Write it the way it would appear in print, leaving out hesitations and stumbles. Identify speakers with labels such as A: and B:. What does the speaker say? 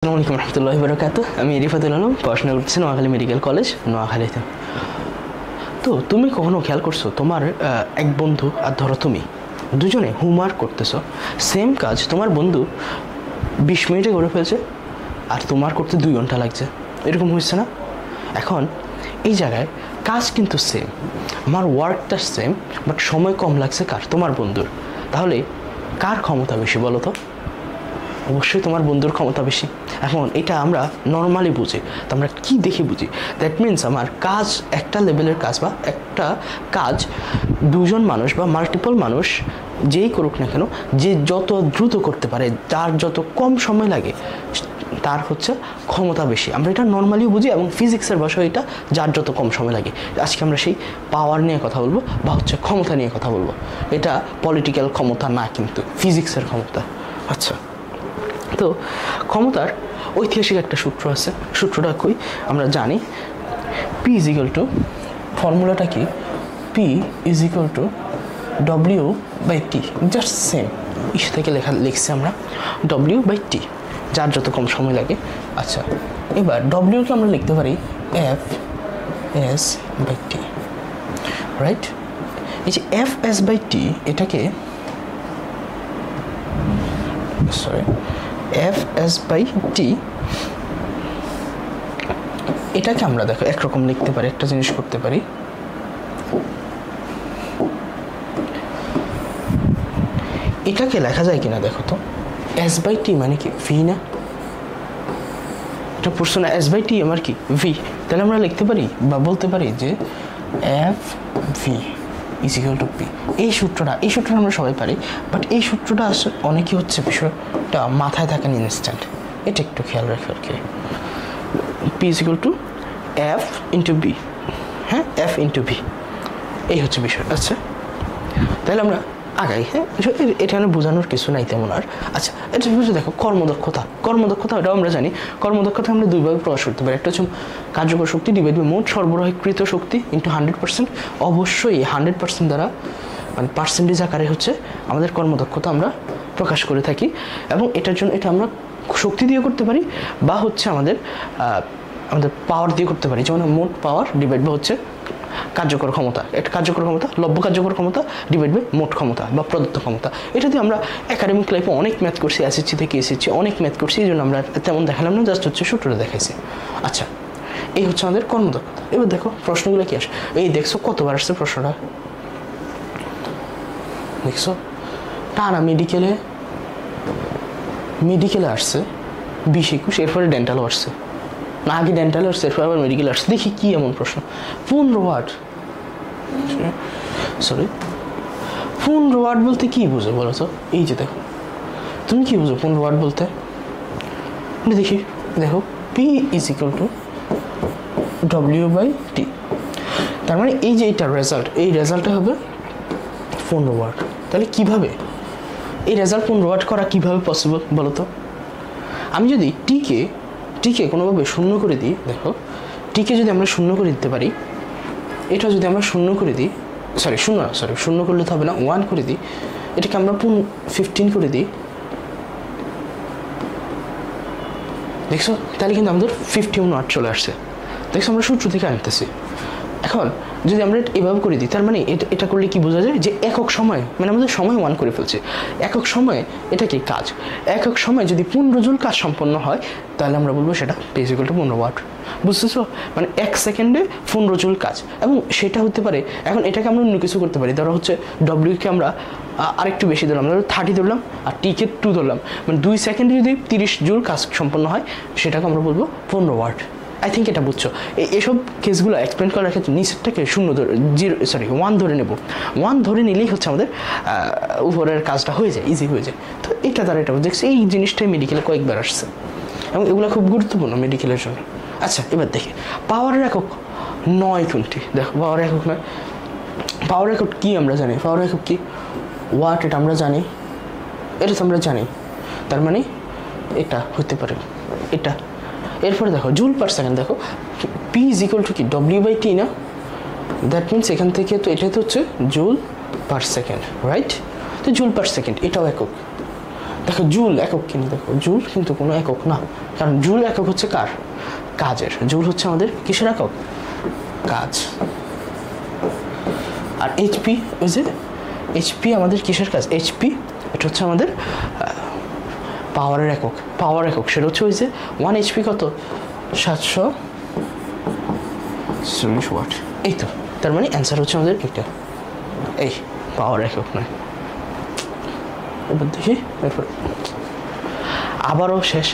A: আসসালামু আলাইকুম রহমতুল্লাহি বারাকাতুহু। আমি রিফাতুল আলম, পড়াশোনা করতেছি নোয়াখালী মেডিকেল কলেজ, নোয়াখালীতে। তো তুমি কখনো খেয়াল করছো তোমার এক বন্ধু আর ধরো তুমি দুজনে হোমওয়ার্ক করতেছো, সেম কাজ তোমার বন্ধু 20 মিনিটে করে ফেলছে আর তোমার করতে 2 ঘন্টা লাগছে, এরকম হচ্ছে না? এখন এই জায়গায় কাজ কিন্তু সেম, আমার ওয়ার্কটা সেম, বাট সময় কম লাগছে কার? তোমার বন্ধুর। তাহলে কার ক্ষমতা বেশি বলো তো? অবশ্যই তোমার বন্ধুর ক্ষমতা বেশি। এখন এটা আমরা নর্মালি বুঝি, তো আমরা কী দেখে বুঝি? দ্যাট মিনস আমার কাজ একটা লেভেলের কাজ বা একটা কাজ দুজন মানুষ বা মাল্টিপল মানুষ যেই করুক না কেন, যে যত দ্রুত করতে পারে, যার যত কম সময় লাগে, তার হচ্ছে ক্ষমতা বেশি। আমরা এটা নর্মালি বুঝি এবং ফিজিক্সের ভাষায় এটা যার যত কম সময় লাগে। আজকে আমরা সেই পাওয়ার নিয়ে কথা বলবো বা হচ্ছে ক্ষমতা নিয়ে কথা বলবো। এটা পলিটিক্যাল ক্ষমতা না, কিন্তু ফিজিক্সের ক্ষমতা। আচ্ছা, তো ক্ষমতার ঐতিহাসিক একটা সূত্র আছে, সূত্রটা কই আমরা জানি। পি ইজ ইকুয়াল টু, ফর্মুলাটা কি? P is equal to W by T, just same ইস থেকে লিখছি আমরা ডব্লিউ বাই টি, যার যত কম সময় লাগে। আচ্ছা, এবার ডব্লিউকে আমরা লিখতে পারি F S by T, right? এই যে এফ এস বাই টি, এটাকে এফ এস বাই টি, এটাকে আমরা দেখো একরকম লিখতে পারি, একটা জিনিস করতে পারি। এটাকে লেখা যায় কিনা দেখো তো, এস বাই টি মানে কি? ভি না? এটা প্রশ্ন না, এস বাই টি আমার কি? ভি। তাহলে আমরা লিখতে পারি বা বলতে পারি যে F V is equal two P. এই সূত্রটা আমরা সবাই পারি, বাট এই সূত্রটা আসলে অনেকই হচ্ছে বিষয়টা মাথায় থাকেন ইনস্ট্যান্ট, এটা একটু খেয়াল রাখে আর কি। P is equal to F into B, হ্যাঁ, এফ ইন্টু বি, এই হচ্ছে বিষয়। আচ্ছা, তাহলে আমরা আগাই। হ্যাঁ, এটা বোঝানোর কিছু নাই তেমন আর। আচ্ছা, এটা বুঝে দেখো কর্মদক্ষতা, এটাও আমরা জানি। কর্মদক্ষতা আমরা দুইভাবে প্রকাশ করতে পারি। একটা হচ্ছে কার্যকর শক্তি ডিভাইড বাই মোট সরবরাহকৃত শক্তি ইন্টু 100%। অবশ্যই 100% দ্বারা মানে পার্সেন্টেজ আকারে হচ্ছে আমাদের কর্মদক্ষতা আমরা প্রকাশ করে থাকি, এবং এটার জন্য এটা আমরা শক্তি দিয়ে করতে পারি বা হচ্ছে আমাদের পাওয়ার দিয়ে করতে পারি। যেমন মোট পাওয়ার ডিভাইড বা হচ্ছে কার্যকর ক্ষমতা, একটা কার্যকর ক্ষমতা, লব্য কার্যকর ক্ষমতা ডিভাইড বাই মোট ক্ষমতা বা প্রদত্ত ক্ষমতা। এটা দিয়ে আমরা একাডেমিক লাইফে অনেক ম্যাথ করছি, এসএসসি থেকে এসেছি, অনেক ম্যাথ করছি, এই জন্য আমরা তেমন দেখালাম না, জাস্ট হচ্ছে সূত্রটা দেখাইছি। আচ্ছা, এই হচ্ছে আমাদের কর্মদক্ষতা। এবার দেখো প্রশ্নগুলো কি আসে। এই দেখছো কতবার আসছে প্রশ্নটা, দেখছো? টানা মেডিকেলে আসছে 20-21, এরপরে ডেন্টালও আসছে, না আগে ডেন্টাল আসছে এরপর আবার মেডিকেল আসছে। দেখি কি এমন প্রশ্ন। 15 ওয়ার্ড, সরি 15 ওয়ার্ড বলতে কি বুঝো বলো তো? এই যে দেখো, তুমি কি বুঝো 15 ওয়ার্ড বলতে? দেখি, দেখো P is equal to W by T, তার মানে এই যে এইটা রেজাল্ট, এই রেজাল্টটা হবে 15 ওয়ার্ড। তাহলে কিভাবে এই রেজাল্ট 15 ওয়ার্ড করা কিভাবে পসিবল বলো তো? আমি যদি টিকে কোনোভাবে শূন্য করে দিই, দেখো টিকে যদি আমরা শূন্য করে দিতে পারি, এটা যদি আমরা শূন্য করে দিই, শূন্য করলে তো হবে না, 1 করে দিই, এটাকে আমরা 15 করে দিই, দেখছো? তাহলে কিন্তু আমাদের 51 ওয়াট চলে আসছে। দেখছো, আমরা সূত্র থেকে আনতেছি। এখন যদি আমরা এভাবে করে দিই, তার মানে এটা করলে কি বোঝা যায় যে একক সময়, মানে আমাদের সময় 1 করে ফেলছে। একক সময়ে এটা কি কাজ, একক সময় যদি 15 জুল কাজ সম্পন্ন হয়, তাহলে আমরা বলবো সেটা ইকুয়াল টু 15 ওয়াট। বুঝতেছো? মানে 1 সেকেন্ডে 15 জুল কাজ, এবং সেটা হতে পারে। এখন এটাকে আমরা অন্য কিছু করতে পারি। ধরো হচ্ছে ডব্লিউকে আমরা আরেকটু বেশি ধরলাম, ধরো 30 ধরলাম, আর টিকে 2 ধরলাম, মানে 2 সেকেন্ডে যদি 30 জুল কাজ সম্পন্ন হয়, সেটাকে আমরা বলবো 15 ওয়াট। আই থিঙ্ক এটা বুঝছো। এসব কেসগুলো এক্সপ্লেন করার ক্ষেত্রে নিচেরটাকে 1 ধরে নেব। 1 ধরে নিলেই হচ্ছে আমাদের উপরের কাজটা হয়ে যায়, ইজি হয়ে যায়। তো এটা দ্বারা এটা দেখছি, এই জিনিসটাই মেডিকেলে কয়েকবার আসছে, এবং এগুলো খুব গুরুত্বপূর্ণ মেডিকেলের জন্য। আচ্ছা, এবার দেখি পাওয়ারের একক 920। দেখো পাওয়ার একক নয়, পাওয়ার একক কী আমরা জানি? পাওয়ার একক কি? ওয়াট, এটা আমরা জানি, এটা তো আমরা জানি। তার মানে এটা হতে পারে এটা। এরপরে দেখো জুল পার সেকেন্ড, দেখো পি ইজ ইকুয়াল টু কি? ডব্লিউ বাই টি না? দ্যাট মিনস এখান থেকে তো এটাই তো হচ্ছে জুল পার সেকেন্ড, রাইট? তো জুল পার সেকেন্ড এটাও একক। দেখো জুল একক কিনি, দেখো জুল কিন্তু কোনো একক না, কারণ জুল একক হচ্ছে কার? কাজের। জুল হচ্ছে আমাদের কিসের একক? কাজ। আর এইচপি, ওই যে এইচপি আমাদের কিসের কাজ? এইচপি এটা হচ্ছে আমাদের পাওয়ারের একক। পাওয়ার একক সেটা হচ্ছে ওই যে 1 এইচপি কত? 740 ওয়াট। এই তো, তার মানে অ্যান্সার হচ্ছে আমাদের এটা, এই পাওয়ার একক নয়। এবার দেখি, এরপর আবারও শেষ।